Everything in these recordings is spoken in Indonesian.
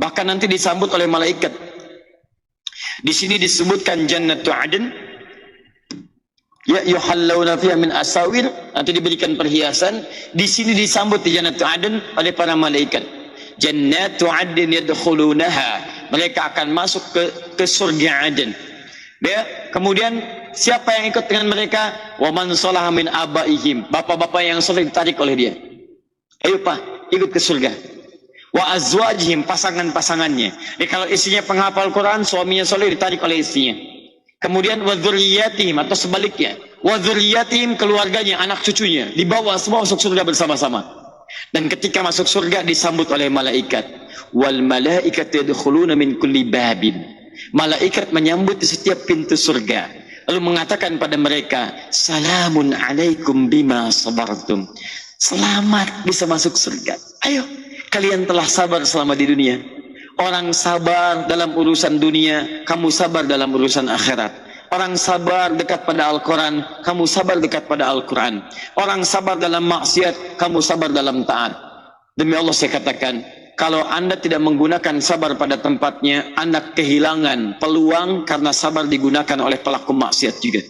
Bahkan nanti disambut oleh malaikat. Di sini disebutkan jannatu adn, ya yuhallawna fiha min asawir, nanti diberikan perhiasan. Di sini disambut di jannatu adn oleh para malaikat. Jannatu adn yadkhulunaha, mereka akan masuk ke surga Aden. Ya, kemudian siapa yang ikut dengan mereka? Wa man salaha min abaihim, bapak-bapak yang soleh ditarik oleh dia. Ayo Pak, ikut ke surga. Wa azwajihim, pasangan-pasangannya. Kalau istrinya penghafal Quran, suaminya soleh ditarik oleh istrinya. Kemudian wa dzurriyyatihim, atau sebaliknya, wa dzurriyyatihim, keluarganya, anak cucunya, dibawa semua masuk surga bersama-sama. Dan ketika masuk surga disambut oleh malaikat. Wal malaikatu yadkhuluna min kulli babin, malaikat menyambut di setiap pintu surga, lalu mengatakan pada mereka, salamun alaikum bima sabartum, selamat bisa masuk surga. Ayo, kalian telah sabar selama di dunia. Orang sabar dalam urusan dunia, kamu sabar dalam urusan akhirat. Orang sabar dekat pada Al-Quran, kamu sabar dekat pada Al-Quran. Orang sabar dalam maksiat, kamu sabar dalam taat. Demi Allah saya katakan, kalau Anda tidak menggunakan sabar pada tempatnya, Anda kehilangan peluang karena sabar digunakan oleh pelaku maksiat juga.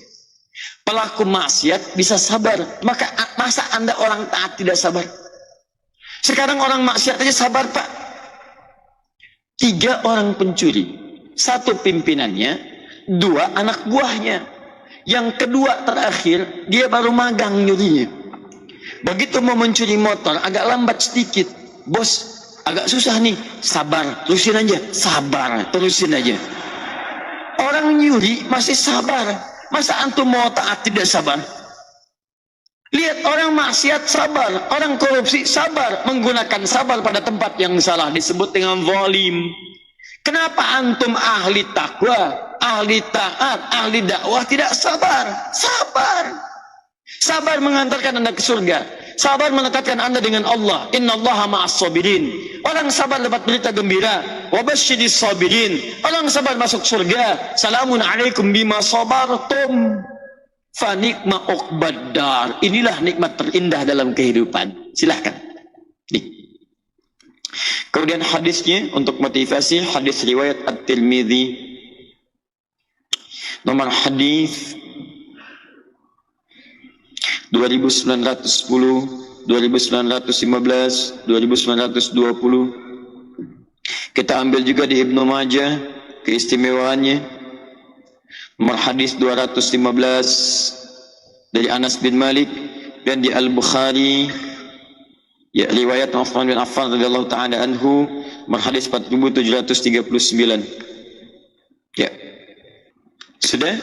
Pelaku maksiat bisa sabar, masa Anda orang taat tidak sabar? Sekarang orang maksiat aja sabar Pak. 3 orang pencuri, 1 pimpinannya, 2 anak buahnya, yang kedua terakhir dia baru magang nyurinya. Begitu mau mencuri motor agak lambat sedikit, bos agak susah nih, sabar, terusin aja, sabar, terusin aja. Orang nyuri masih sabar, masa antum mau taat tidak sabar? Lihat orang maksiat sabar, orang korupsi sabar, menggunakan sabar pada tempat yang salah disebut dengan zalim. Kenapa antum ahli takwa, ahli taat, ahli dakwah tidak sabar? Sabar. Sabar mengantarkan Anda ke surga. Sabar mendekatkan Anda dengan Allah. Innallaha ma'as sabirin. Orang sabar dapat berita gembira. Wa basyyiris sabirin. Orang sabar masuk surga. Salamun alaikum bima sabartum. Fa nikma uqbad dar. Inilah nikmat terindah dalam kehidupan. Silahkan. Nih. Kemudian hadisnya untuk motivasi, hadis riwayat At-Tirmidzi. Nomor hadis 2910, 2915, 2920. Kita ambil juga di Ibnu Majah keistimewaannya. Nomor hadis 215 dari Anas bin Malik, dan di Al-Bukhari ya riwayat Utsman bin Affan radhiyallahu taala anhu, nomor hadis 4739. Ya. Sudah?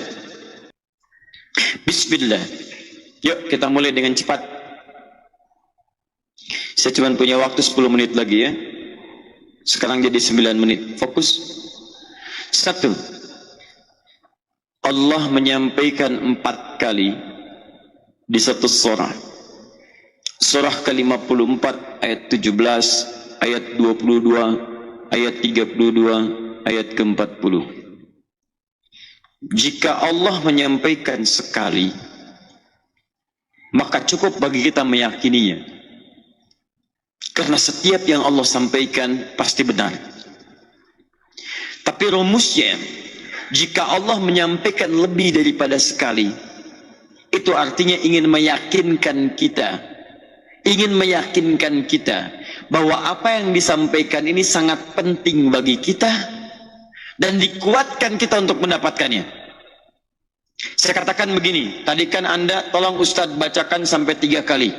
Bismillah. Yuk kita mulai dengan cepat. Saya cuma punya waktu 10 menit lagi ya. Sekarang jadi 9 menit. Fokus. 1. Allah menyampaikan 4 kali di satu surah. Surah ke-54 ayat 17, ayat 22, ayat 32, ayat ke-40. Jika Allah menyampaikan sekali, maka cukup bagi kita meyakininya. Karena setiap yang Allah sampaikan pasti benar. Tapi rumusnya, jika Allah menyampaikan lebih daripada sekali, itu artinya ingin meyakinkan kita, bahwa apa yang disampaikan ini sangat penting bagi kita dan dikuatkan kita untuk mendapatkannya. Saya katakan begini, tadi kan Anda tolong Ustadz bacakan sampai 3 kali.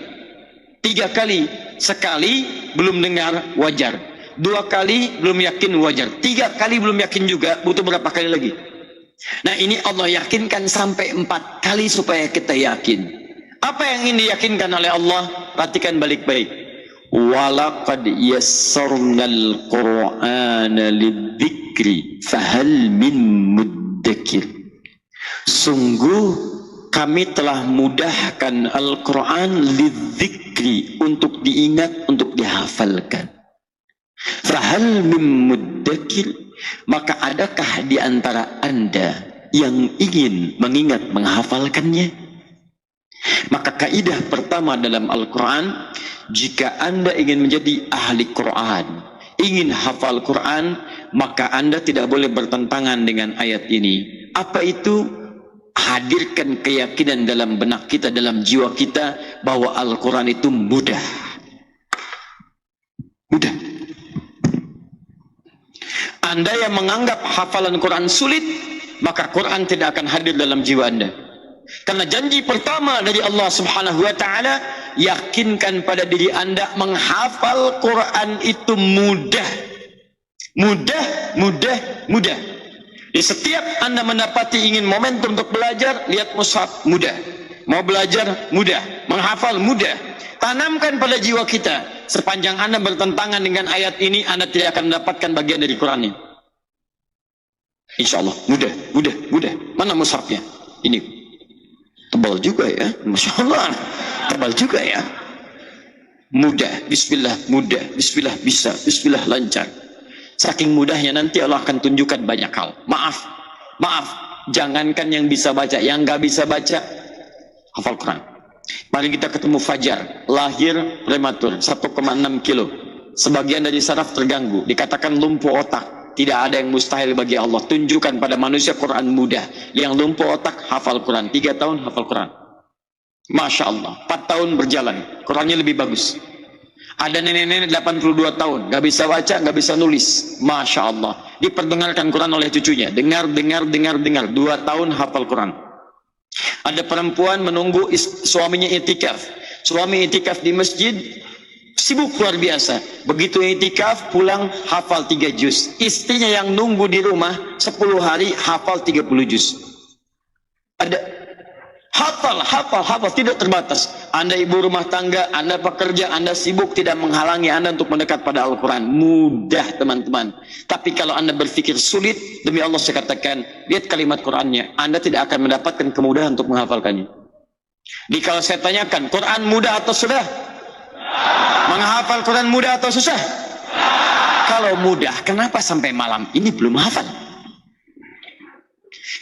3 kali, sekali belum dengar wajar, 2 kali belum yakin wajar, 3 kali belum yakin juga, butuh berapa kali lagi? Nah ini Allah yakinkan sampai 4 kali supaya kita yakin. Apa yang ingin diyakinkan oleh Allah? Perhatikan baik-baik. Walaqad yassarnal Qur'ana lidzikri fahal min muddakir. Sungguh kami telah mudahkan Al-Quran lidzikri, untuk diingat, untuk dihafalkan. Fahal min muddakir, maka adakah di antara Anda yang ingin mengingat, menghafalkannya? Maka kaidah pertama dalam Al-Quran, jika Anda ingin menjadi ahli Quran, ingin hafal Quran, maka Anda tidak boleh bertentangan dengan ayat ini. Apa itu? Hadirkan keyakinan dalam benak kita, dalam jiwa kita, bahwa Al-Quran itu mudah. Mudah. Anda yang menganggap hafalan Quran sulit, maka Quran tidak akan hadir dalam jiwa Anda. Karena janji pertama dari Allah Subhanahu wa Ta'ala, yakinkan pada diri Anda menghafal Quran itu mudah. Mudah, mudah, mudah. Di setiap Anda mendapati ingin momentum untuk belajar, lihat mushaf, mudah. Mau belajar, mudah. Menghafal, mudah. Tanamkan pada jiwa kita, sepanjang Anda bertentangan dengan ayat ini, Anda tidak akan mendapatkan bagian dari Quran ini. Insya Allah, mudah, mudah, mudah. Mana mushafnya? Ini tebal juga ya, Masya Allah, tebal juga ya. Mudah, bismillah, mudah, bismillah, bisa, bismillah, lancar. Saking mudahnya nanti Allah akan tunjukkan banyak hal. Maaf, jangankan yang bisa baca, yang nggak bisa baca, hafal Quran. Mari kita ketemu Fajar, lahir prematur, 1,6 kilo. Sebagian dari saraf terganggu, dikatakan lumpuh otak. Tidak ada yang mustahil bagi Allah. Tunjukkan pada manusia Quran mudah. Yang lumpuh otak, hafal Quran. 3 tahun, hafal Quran. Masya Allah, 4 tahun berjalan, Qurannya lebih bagus. Ada nenek-nenek 82 tahun, gak bisa baca, gak bisa nulis. Masya Allah, diperdengarkan Quran oleh cucunya. Dengar, 2 tahun hafal Quran. Ada perempuan menunggu suaminya itikaf. Suami itikaf di masjid, sibuk luar biasa. Begitu itikaf, pulang hafal 3 juz. Istrinya yang nunggu di rumah 10 hari hafal 30 juz. Ada hafal, tidak terbatas. Anda ibu rumah tangga, Anda pekerja, Anda sibuk, tidak menghalangi Anda untuk mendekat pada Al-Quran. Mudah teman-teman. Tapi kalau Anda berpikir sulit, demi Allah saya katakan, lihat kalimat Qurannya, Anda tidak akan mendapatkan kemudahan untuk menghafalkannya. Jadi kalau saya tanyakan, Quran mudah atau sudah? Menghafal Quran mudah atau susah? Kalau mudah, kenapa sampai malam ini belum hafal?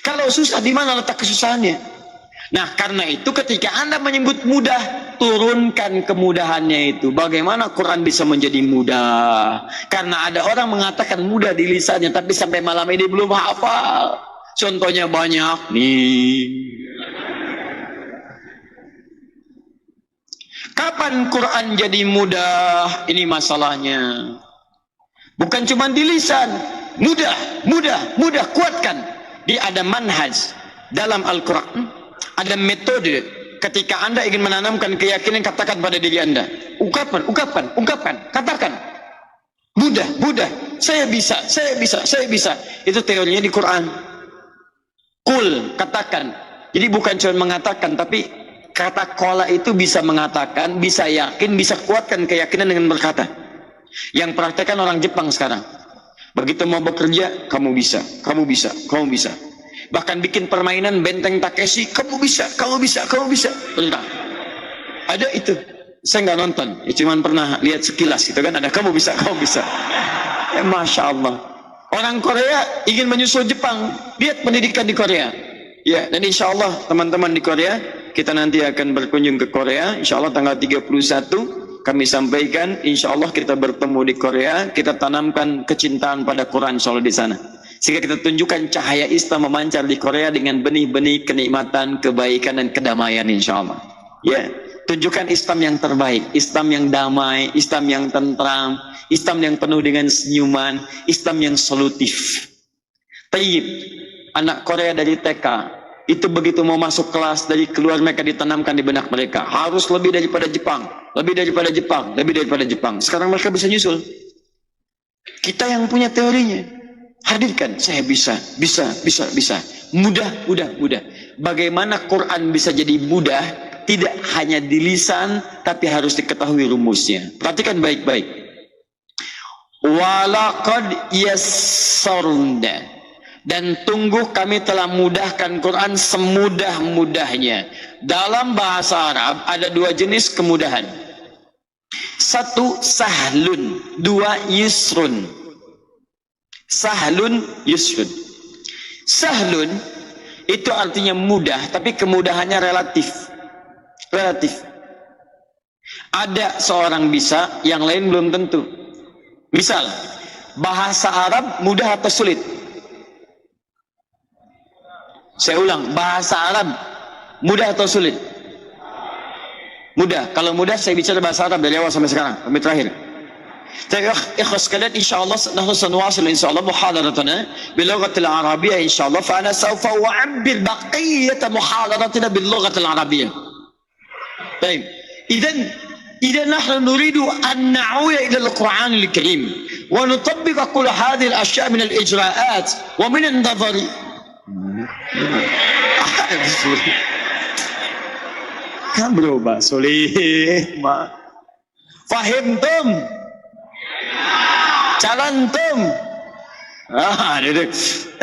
Kalau susah, di mana letak kesusahannya? Nah, karena itu ketika Anda menyebut mudah, turunkan kemudahannya itu. Bagaimana Quran bisa menjadi mudah? Karena ada orang mengatakan mudah di lisannya, tapi sampai malam ini belum hafal. Contohnya banyak nih. Kapan Quran jadi mudah? Ini masalahnya. Bukan cuma di lisan. Mudah, kuatkan. Dia ada manhaj dalam Al-Quran. Ada metode. Ketika Anda ingin menanamkan keyakinan, katakan pada diri Anda, ungkapkan, katakan. Mudah, saya bisa. Itu teorinya di Quran. Qul, katakan. Jadi bukan cuma mengatakan, tapi kata qala itu bisa mengatakan, bisa yakin, bisa kuatkan keyakinan dengan berkata. Yang praktekkan orang Jepang sekarang. Begitu mau bekerja, kamu bisa. Bahkan bikin permainan benteng Takeshi, kamu bisa. Benar. Ada itu. Saya nggak nonton, ya cuman pernah lihat sekilas gitu kan, ada kamu bisa. Ya Masya Allah. Orang Korea ingin menyusul Jepang, lihat pendidikan di Korea. Ya, dan insya Allah teman-teman di Korea, kita nanti akan berkunjung ke Korea. Insya Allah tanggal 31 kami sampaikan, insya Allah kita bertemu di Korea, kita tanamkan kecintaan pada Quran insya Allah di sana. Sehingga kita tunjukkan cahaya Islam memancar di Korea dengan benih-benih kenikmatan, kebaikan dan kedamaian insya Allah. Ya, tunjukkan Islam yang terbaik, Islam yang damai, Islam yang tentram, Islam yang penuh dengan senyuman, Islam yang solutif. Tayyib, anak Korea dari TK, itu begitu mau masuk kelas, dari keluar mereka ditanamkan di benak mereka, harus lebih daripada Jepang. Sekarang mereka bisa nyusul. Kita yang punya teorinya. Hadirkan, saya bisa. Mudah. Bagaimana Quran bisa jadi mudah? Tidak hanya di lisan, tapi harus diketahui rumusnya. Perhatikan baik-baik. Walaqad yassarna. Dan tunggu kami telah mudahkan Quran semudah-mudahnya. Dalam bahasa Arab ada 2 jenis kemudahan. 1 sahlun, 2 yusrun. Sahlun, yusrun. Sahlun itu artinya mudah, tapi kemudahannya relatif. Ada seorang bisa, yang lain belum tentu. Misal, bahasa Arab mudah atau sulit? Saya ulang, bahasa Arab mudah atau sulit? Mudah. Kalau mudah, saya bicara bahasa Arab dari awal sampai sekarang, sampai terakhir. Tapi ikhwas sekalian, insyaallah nahnu sanwasil insyaallah muhadaratana billaghati al-arabiyyah insyaallah, fa ana sawfa u'abbir baqiyata muhadaratina billaghati al-arabiyyah. Baik. إذا نحن نريد أن نعود إلى القرآن الكريم ونطبق كل هذه الأشياء من الإجراءات ومن النظر. Kan berubah sulit, fahimtum, calantum.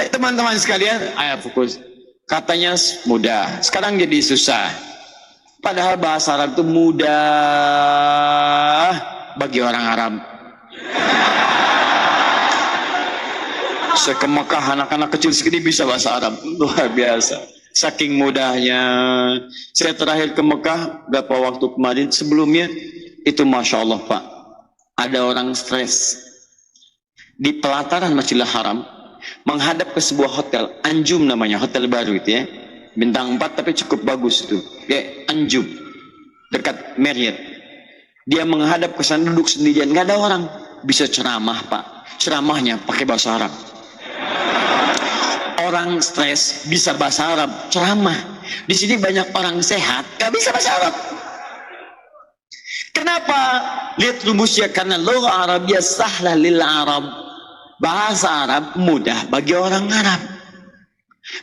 Teman-teman sekalian, ayo fokus. Katanya mudah, sekarang jadi susah. Padahal bahasa Arab itu mudah bagi orang Arab. Saya ke Mekah, anak-anak kecil segini bisa bahasa Arab, luar biasa. Saking mudahnya. Saya terakhir ke Mekah berapa waktu kemarin, sebelumnya itu Masya Allah Pak, ada orang stres di pelataran Masjidil Haram menghadap ke sebuah hotel, Anjum namanya, hotel baru itu ya, bintang 4 tapi cukup bagus itu ya, Anjum dekat Marriott. Dia menghadap ke sana, duduk sendirian, nggak ada orang, bisa ceramah Pak, ceramahnya pakai bahasa Arab. Orang stres bisa bahasa Arab, ceramah. Di sini banyak orang sehat nggak bisa bahasa Arab. Kenapa? Lihat rumusnya, karena lugha Arabiyah sahlah lil Arab, bahasa Arab mudah bagi orang Arab.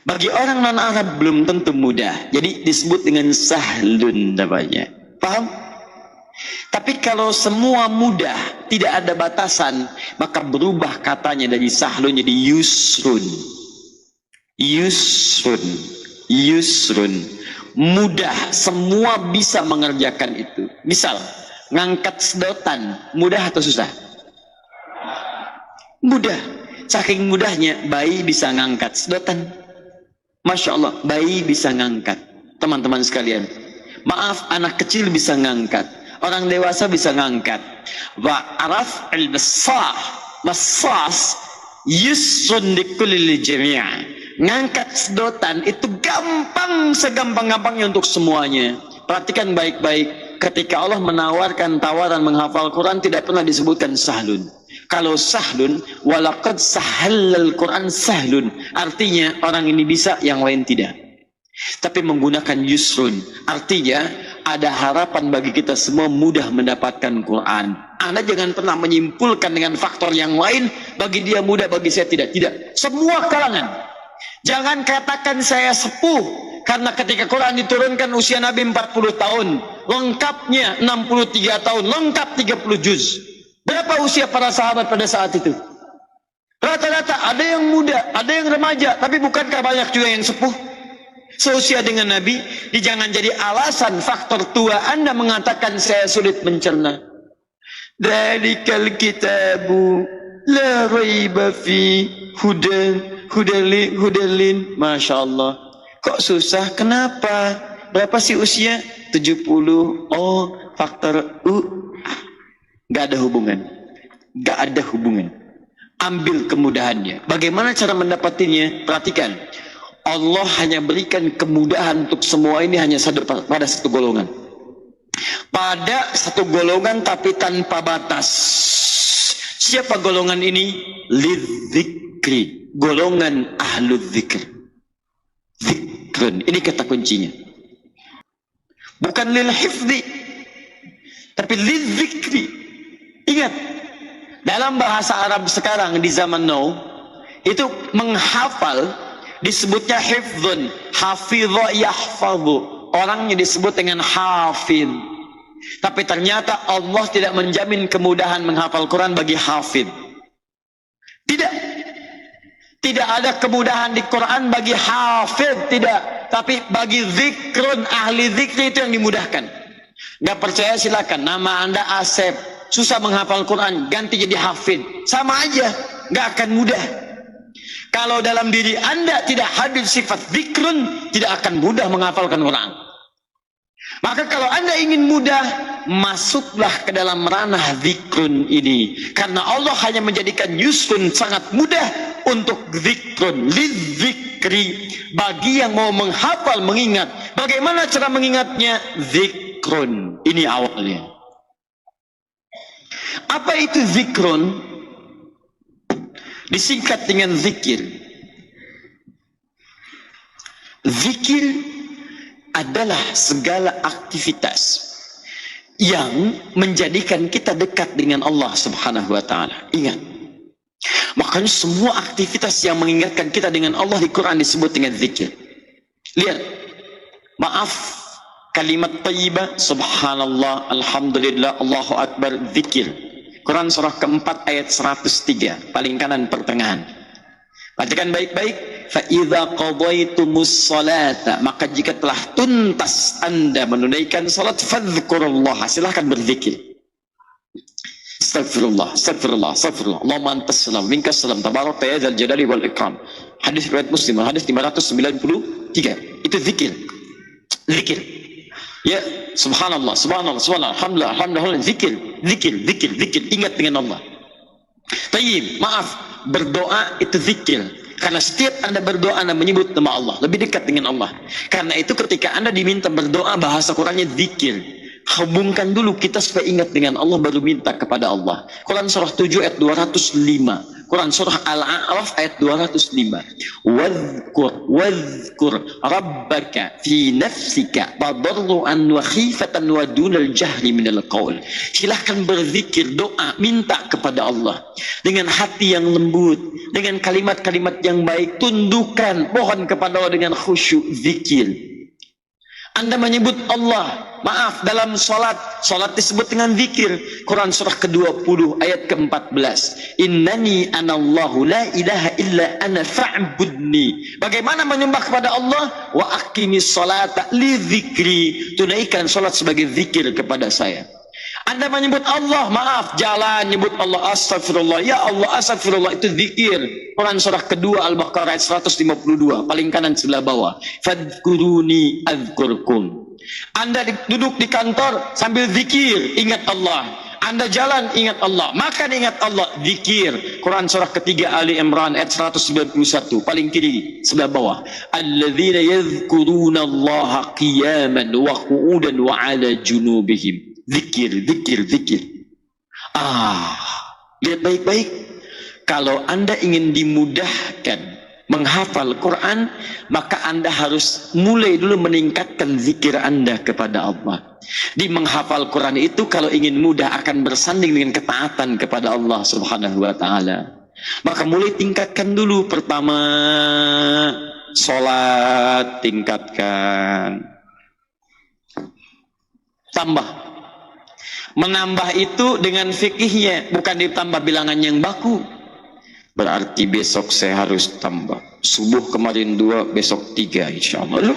Bagi orang non-Arab belum tentu mudah. Jadi disebut dengan sahlun namanya. Paham? Tapi kalau semua mudah, tidak ada batasan, maka berubah katanya dari sahlun jadi yusrun. Yusrun. Yusrun. Mudah, semua bisa mengerjakan itu. Misal, ngangkat sedotan, mudah atau susah? Mudah. Saking mudahnya, bayi bisa ngangkat sedotan. Masya Allah, bayi bisa ngangkat. Teman-teman sekalian, maaf, anak kecil bisa ngangkat, orang dewasa bisa ngangkat. Wa araf al-basah masas yusrun likulli jami'a. Ngangkat sedotan itu gampang, segampang-gampangnya untuk semuanya. Perhatikan baik-baik, ketika Allah menawarkan tawaran menghafal Quran tidak pernah disebutkan sahlun. Kalau sahlun, walaqad sahallal Quran sahlun, artinya orang ini bisa, yang lain tidak. Tapi menggunakan yusrun, artinya ada harapan bagi kita semua mudah mendapatkan Quran. Anda jangan pernah menyimpulkan dengan faktor yang lain, bagi dia mudah, bagi saya tidak. Tidak. Semua kalangan. Jangan katakan saya sepuh, karena ketika Quran diturunkan usia Nabi 40 tahun, lengkapnya 63 tahun, lengkap 30 juz. Berapa usia para sahabat pada saat itu? Rata-rata ada yang muda, ada yang remaja, tapi bukankah banyak juga yang sepuh seusia dengan Nabi? Jangan jadi alasan faktor tua Anda mengatakan saya sulit mencerna. Dzalikal kitabu la raiba fi hudalin. Masya Allah. Kok susah? Kenapa? Berapa sih usia? 70. Oh, faktor Gak ada hubungan. Gak ada hubungan. Ambil kemudahannya. Bagaimana cara mendapatinya? Perhatikan. Allah hanya berikan kemudahan untuk semua ini hanya pada satu golongan. Pada satu golongan tapi tanpa batas. Siapa golongan ini? Lidzikri. Golongan ahlul dzikr. Zikrun. Ini kata kuncinya. Bukan lil hifzi, tapi lidzikri. Ingat, dalam bahasa Arab sekarang di zaman now, itu menghafal disebutnya hifdzun, hafidha yahfadhu. Orangnya disebut dengan hafidh. Tapi ternyata Allah tidak menjamin kemudahan menghafal Quran bagi hafidh. Tidak. Tidak ada kemudahan di Quran bagi hafidh, tidak. Tapi bagi zikrun, ahli zikri itu yang dimudahkan. Gak percaya silakan, nama Anda Asep, susah menghafal Quran, ganti jadi hafid, sama aja, nggak akan mudah. Kalau dalam diri Anda tidak hadir sifat zikrun, tidak akan mudah menghafalkan Quran. Maka kalau Anda ingin mudah, masuklah ke dalam ranah zikrun ini. Karena Allah hanya menjadikan yusrun sangat mudah untuk zikrun, lidzikri, bagi yang mau menghafal, mengingat. Bagaimana cara mengingatnya? Zikrun. Ini awalnya. Apa itu zikrun? Disingkat dengan zikir. Zikir adalah segala aktivitas yang menjadikan kita dekat dengan Allah Subhanahu wa taala. Ingat. Makanya semua aktivitas yang mengingatkan kita dengan Allah di Quran disebut dengan zikir. Lihat. Maaf, kalimat thayyibah, subhanallah, alhamdulillah, Allahu akbar, zikir. Quran surah keempat ayat 103, paling kanan pertengahan. Bacakan baik-baik. Fa idza qadaytumus salata, maka jika telah tuntas Anda menunaikan salat, fadhkurullah, silahkan berzikir. Astagfirullah, astagfirullah, astagfirullah. Allahumma antas salam, minkas salam, tabarakta ya dzal jalali wal ikram. Hadis riwayat Muslim, hadis 593. Itu zikir. Zikir. Ya, subhanallah, subhanallah, subhanallah, alhamdulillah, alhamdulillah, zikir, zikir, zikir, zikir, ingat dengan Allah. Tayyib, maaf, berdoa itu zikir. Karena setiap Anda berdoa, Anda menyebut nama Allah, lebih dekat dengan Allah. Karena itu ketika Anda diminta berdoa, bahasa Qurannya zikir. Hubungkan dulu kita supaya ingat dengan Allah, baru minta kepada Allah. Quran surah 7 ayat 205. Quran surah Al-A'raf ayat 205. Wadhkur rabbaka fi nafsika tadarruan wa khifatan wa dunal jahri minal qaul. Silahkan berzikir, doa, minta kepada Allah dengan hati yang lembut, dengan kalimat-kalimat yang baik, tundukkan, mohon kepada Allah dengan khusyuk, zikir. Anda menyebut Allah, maaf, dalam salat disebut dengan zikir. Quran surah ke-20 ayat ke-14. Innani anallahu la ilaha illa ana fa'budni. Bagaimana menyembah kepada Allah? Wa aqimis salata li dzikri. Tunaikan salat sebagai zikir kepada saya. Anda menyebut Allah, maaf, jalan nyebut Allah, astagfirullah, ya Allah, astagfirullah, itu zikir. Quran surah kedua Al-Baqarah ayat 152, paling kanan sebelah bawah. Fadhkuruni adzkurkum. Anda duduk di kantor sambil zikir, ingat Allah. Anda jalan, ingat Allah. Makan, ingat Allah, zikir. Quran surah ketiga Ali Imran ayat 191, paling kiri sebelah bawah. Alladzina yadhkuruna Allaha qiyaman wa qu'udan wa 'ala junubihim. Zikir, zikir, zikir. Lihat baik-baik. Kalau Anda ingin dimudahkan menghafal Quran, maka Anda harus mulai dulu meningkatkan zikir Anda kepada Allah. Di menghafal Quran itu kalau ingin mudah akan bersanding dengan ketaatan kepada Allah Subhanahu wa taala. Maka mulai tingkatkan dulu. Pertama, sholat tingkatkan. Tambah. Menambah itu dengan fikihnya, bukan ditambah bilangan yang baku. Berarti besok saya harus tambah. Subuh kemarin 2, besok 3 insya Allah.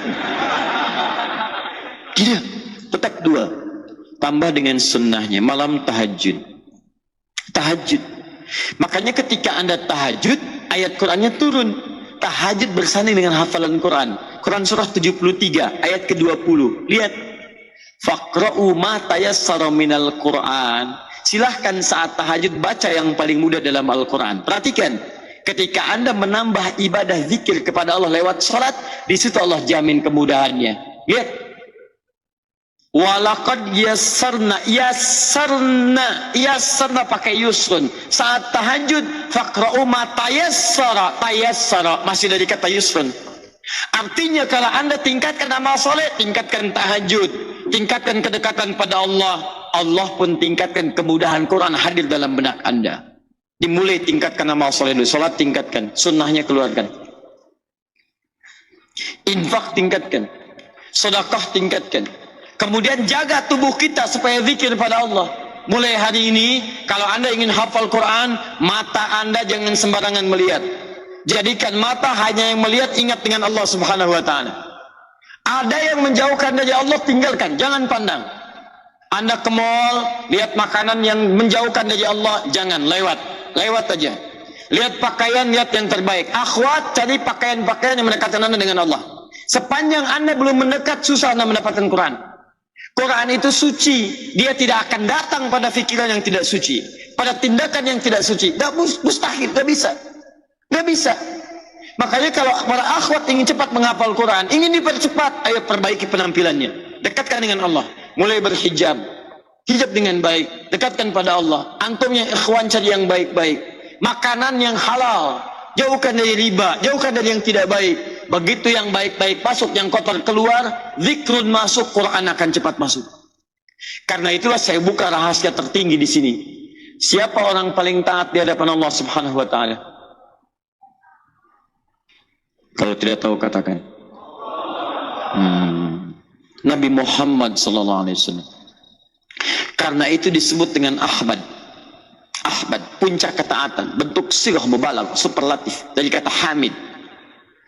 Tidak, tetap 2. Tambah dengan sunnahnya, malam tahajud. Tahajud. Makanya ketika Anda tahajud, ayat Qurannya turun. Tahajud bersanding dengan hafalan Quran. Quran surah 73 ayat ke-20. Lihat. Faqra'u ma tayassara minal Qur'an. Silahkan saat tahajud baca yang paling mudah dalam Al-Quran. Perhatikan, ketika Anda menambah ibadah zikir kepada Allah lewat salat, di situ Allah jamin kemudahannya. Lihat. Walaqad yassarna pakai yusrun. Saat tahajud, faqra'u ma tayassara masih dari kata yusrun. Artinya kalau Anda tingkatkan amal soleh, tingkatkan tahajud, tingkatkan kedekatan pada Allah, Allah pun tingkatkan kemudahan Quran hadir dalam benak Anda. Dimulai tingkatkan amal soleh dulu, sholat tingkatkan, sunnahnya keluarkan, infak tingkatkan, sedekah tingkatkan, kemudian jaga tubuh kita supaya zikir pada Allah. Mulai hari ini, kalau Anda ingin hafal Quran, mata Anda jangan sembarangan melihat. Jadikan mata hanya yang melihat, ingat dengan Allah Subhanahu wa taala. Ada yang menjauhkan dari Allah, tinggalkan, jangan pandang. Anda ke mall, lihat makanan yang menjauhkan dari Allah, jangan, lewat aja. Lihat pakaian, lihat yang terbaik. Akhwat, cari pakaian-pakaian yang mendekatkan Anda dengan Allah. Sepanjang Anda belum mendekat, susah Anda mendapatkan Quran. Quran itu suci. Dia tidak akan datang pada pikiran yang tidak suci, pada tindakan yang tidak suci. Mustahil, tidak bisa. Tidak bisa. Makanya kalau para akhwat ingin cepat menghafal Quran, ingin dipercepat, ayo perbaiki penampilannya. Dekatkan dengan Allah. Mulai berhijab. Hijab dengan baik. Dekatkan pada Allah. Antum yang ikhwan cari yang baik-baik. Makanan yang halal. Jauhkan dari riba. Jauhkan dari yang tidak baik. Begitu yang baik-baik masuk, yang kotor keluar, zikrun masuk, Quran akan cepat masuk. Karena itulah saya buka rahasia tertinggi di sini. Siapa orang paling taat di hadapan Allah Subhanahu wa taala? Kalau tidak tahu katakan. Nabi Muhammad sallallahu alaihi wasallam. Karena itu disebut dengan Ahmad. Ahmad, puncak ketaatan, bentuk sirah mubalag, superlatif dari kata Hamid.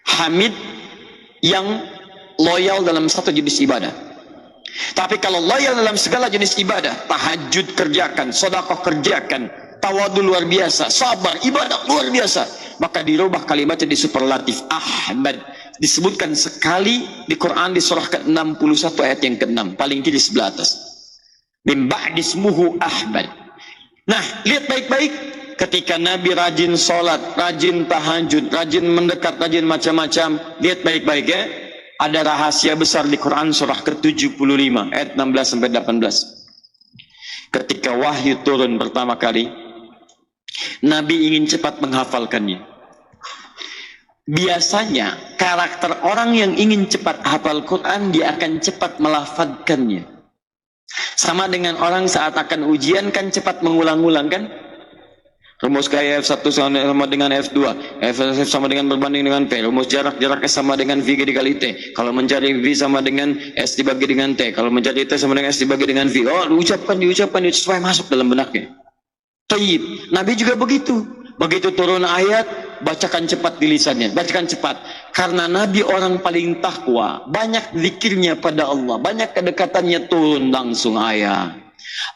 Hamid yang loyal dalam satu jenis ibadah. Tapi kalau loyal dalam segala jenis ibadah, tahajud kerjakan, sedekah kerjakan, tawadu luar biasa, sabar, ibadah luar biasa, maka dirubah kalimatnya di superlatif Ahmad. Disebutkan sekali di Quran di surah ke-61 ayat yang ke-6, paling kiri sebelah atas. Min ba'di ismuhu Ahmad. Nah, lihat baik-baik. Ketika Nabi rajin sholat, rajin tahajud, rajin mendekat, rajin macam-macam, lihat baik-baik ya. Ada rahasia besar di Quran surah ke-75 ayat 16-18. Ketika wahyu turun pertama kali, Nabi ingin cepat menghafalkannya. Biasanya karakter orang yang ingin cepat hafal Quran, dia akan cepat melafadzkannya. Sama dengan orang saat akan ujian kan cepat mengulang-ulang kan? Rumus kaya F1 sama dengan F2, F sama dengan berbanding dengan P, rumus jaraknya sama dengan V dikali T. Kalau mencari V sama dengan S dibagi dengan T, kalau mencari T sama dengan S dibagi dengan V. Oh, diucapkan supaya masuk dalam benaknya. Taib. Nabi juga begitu. Begitu turun ayat, bacakan cepat di lisannya, bacakan cepat. Karena Nabi orang paling takwa, banyak zikirnya pada Allah, banyak kedekatannya, turun langsung ayat.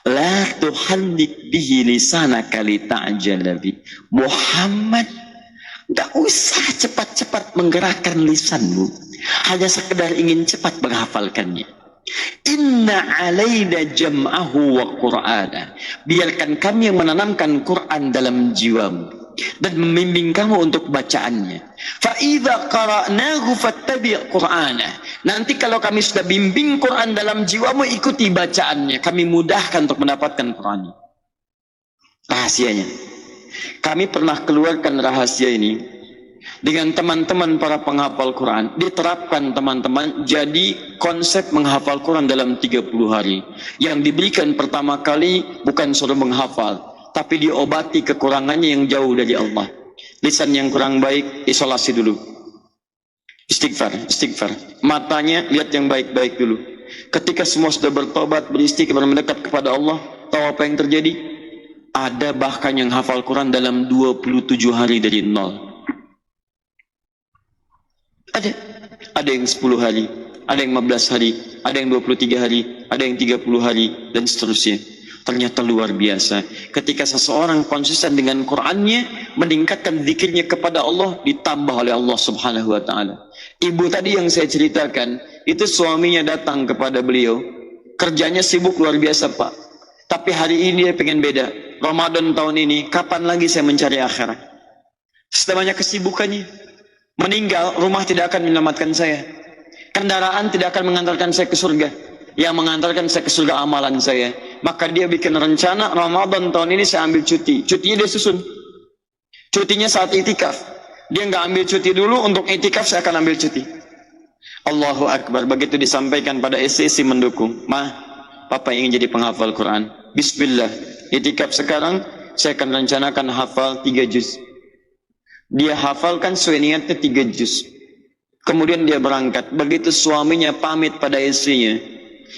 La tuhannik bihi lisanaka lita'jala bi. Muhammad, enggak usah cepat-cepat menggerakkan lisanmu, hanya sekedar ingin cepat menghafalkannya. Inna alaina jam'ahu wa qur'ana. Biarkan kami yang menanamkan Quran dalam jiwamu dan membimbing kamu untuk bacaannya. Fa idza qara'nahu fattabi' qur'ana. Nanti kalau kami sudah bimbing Quran dalam jiwamu, ikuti bacaannya. Kami mudahkan untuk mendapatkan Quran. Rahasianya. Kami pernah keluarkan rahasia ini dengan teman-teman para penghafal Quran. Diterapkan teman-teman jadi konsep menghafal Quran dalam 30 hari. Yang diberikan pertama kali bukan suruh menghafal, tapi diobati kekurangannya yang jauh dari Allah. Lisan yang kurang baik, isolasi dulu. Istighfar. Matanya lihat yang baik-baik dulu. Ketika semua sudah bertobat, beristighfar, mendekat kepada Allah, tahu apa yang terjadi? Ada bahkan yang hafal Quran dalam 27 hari dari nol. Ada yang 10 hari, ada yang 15 hari, ada yang 23 hari, ada yang 30 hari, dan seterusnya. Ternyata luar biasa. Ketika seseorang konsisten dengan Qur'annya, meningkatkan zikirnya kepada Allah, ditambah oleh Allah Subhanahu wa ta'ala. Ibu tadi yang saya ceritakan, itu suaminya datang kepada beliau, kerjanya sibuk luar biasa Pak, tapi hari ini dia pengen beda. Ramadan tahun ini, kapan lagi saya mencari akhirat? Sudah banyak kesibukannya. Meninggal, rumah tidak akan menyelamatkan saya. Kendaraan tidak akan mengantarkan saya ke surga. Yang mengantarkan saya ke surga amalan saya. Maka dia bikin rencana, Ramadan tahun ini saya ambil cuti. Cutinya dia susun. Cutinya saat itikaf. Dia nggak ambil cuti dulu, untuk itikaf saya akan ambil cuti. Allahu Akbar. Begitu disampaikan pada istri mendukung. Papa ingin jadi penghafal Quran. Bismillah. Itikaf sekarang, saya akan rencanakan hafal 3 juz. Dia hafalkan sesuai niatnya 3 juz. Kemudian dia berangkat. Begitu suaminya pamit pada istrinya,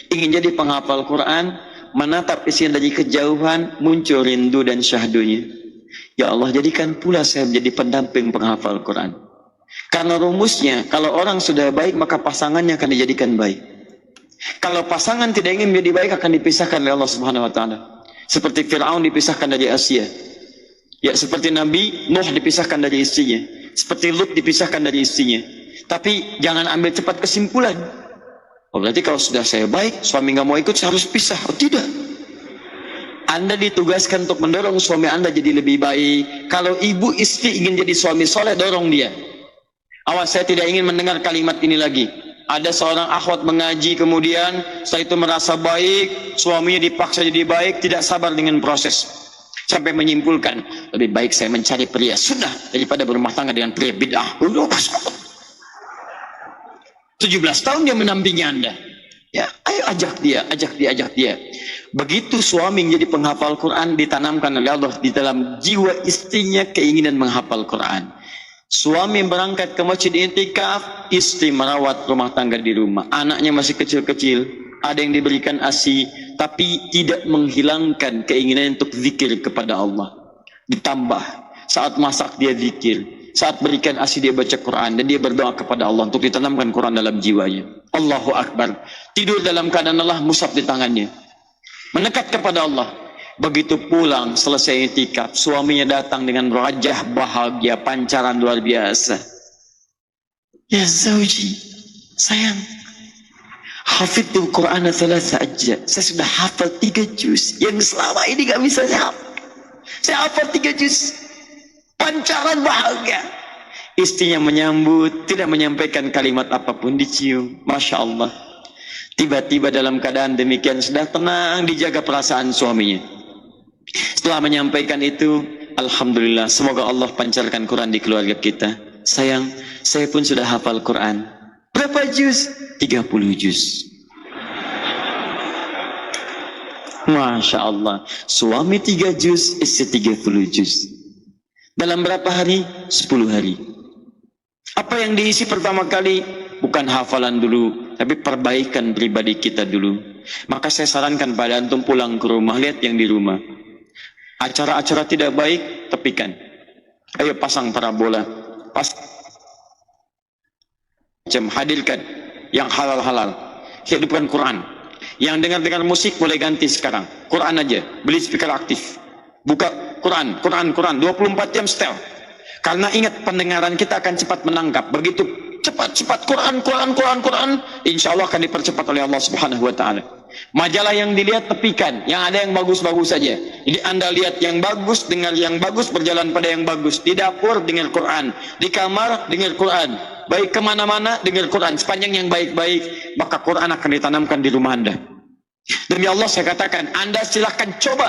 ingin jadi penghafal Quran, menatap istrinya dari kejauhan, muncul rindu dan syahdunya. Ya Allah, jadikan pula saya menjadi pendamping penghafal Quran. Karena rumusnya, kalau orang sudah baik, maka pasangannya akan dijadikan baik. Kalau pasangan tidak ingin menjadi baik, akan dipisahkan oleh Allah Subhanahu wa ta'ala. Seperti Fir'aun dipisahkan dari Asia. Ya, seperti Nabi Nuh dipisahkan dari istrinya, seperti Lut dipisahkan dari istrinya. Tapi jangan ambil cepat kesimpulan. Oh, berarti kalau sudah saya baik, suami nggak mau ikut, saya harus pisah. Oh, tidak. Anda ditugaskan untuk mendorong suami Anda jadi lebih baik. Kalau ibu istri ingin jadi suami soleh, dorong dia. Awas, saya tidak ingin mendengar kalimat ini lagi. Ada seorang akhwat mengaji, kemudian setelah itu merasa baik, suaminya dipaksa jadi baik, tidak sabar dengan proses. Sampai menyimpulkan, lebih baik saya mencari pria sunnah daripada berumah tangga dengan pria bid'ah. 17 tahun dia mendampingi Anda. Ya, ayo ajak dia. Begitu suami menjadi penghafal Quran, ditanamkan oleh Allah di dalam jiwa istrinya keinginan menghafal Quran. Suami berangkat ke masjid i'tikaf, istri merawat rumah tangga di rumah. Anaknya masih kecil-kecil, ada yang diberikan ASI, tapi tidak menghilangkan keinginan untuk zikir kepada Allah. Ditambah, saat masak dia zikir, saat berikan ASI dia baca Quran, dan dia berdoa kepada Allah untuk ditanamkan Quran dalam jiwanya. Allahu Akbar. Tidur dalam keadaan Allah, mushaf di tangannya. Mendekat kepada Allah. Begitu pulang, selesai i'tikaf, suaminya datang dengan wajah bahagia, pancaran luar biasa. Ya Zawji, sayang, hafidhul Quran thalatha ajza. Saya sudah hafal 3 juz yang selama ini gak bisa saya hafal. Saya hafal 3 juz. Pancaran bahagia. Istrinya menyambut, tidak menyampaikan kalimat apapun, dicium. Masya Allah. Tiba-tiba dalam keadaan demikian sudah tenang, dijaga perasaan suaminya. Setelah menyampaikan itu, alhamdulillah, semoga Allah pancarkan Quran di keluarga kita. Sayang, saya pun sudah hafal Quran. Berapa juz? 30 juz. Masya Allah. Suami 3 juz, istri 30 juz. Dalam berapa hari? 10 hari. Apa yang diisi pertama kali? Bukan hafalan dulu, tapi perbaikan pribadi kita dulu. Maka saya sarankan pada antum pulang ke rumah, lihat yang di rumah. Acara-acara tidak baik, tepikan. Ayo pasang parabola. Hadirkan yang halal-halal. Hidupkan Quran. Yang dengar musik boleh ganti sekarang. Quran aja. Beli speaker aktif. Buka Quran. 24 jam setel. Karena ingat, pendengaran kita akan cepat menangkap. Begitu cepat Quran. Insya Allah akan dipercepat oleh Allah Subhanahu Wa Taala. Majalah yang dilihat tepikan, yang ada yang bagus-bagus saja. Jadi Anda lihat yang bagus, dengar yang bagus, berjalan pada yang bagus. Di dapur dengar Quran, di kamar dengar Quran, baik kemana-mana dengar Quran. Sepanjang yang baik-baik, maka Quran akan ditanamkan di rumah Anda. Demi Allah saya katakan, Anda silahkan coba,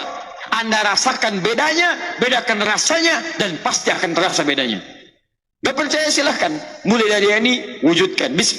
Anda rasakan bedanya, bedakan rasanya, dan pasti akan terasa bedanya. Gak percaya silahkan, mulai dari ini wujudkan. Bismillah.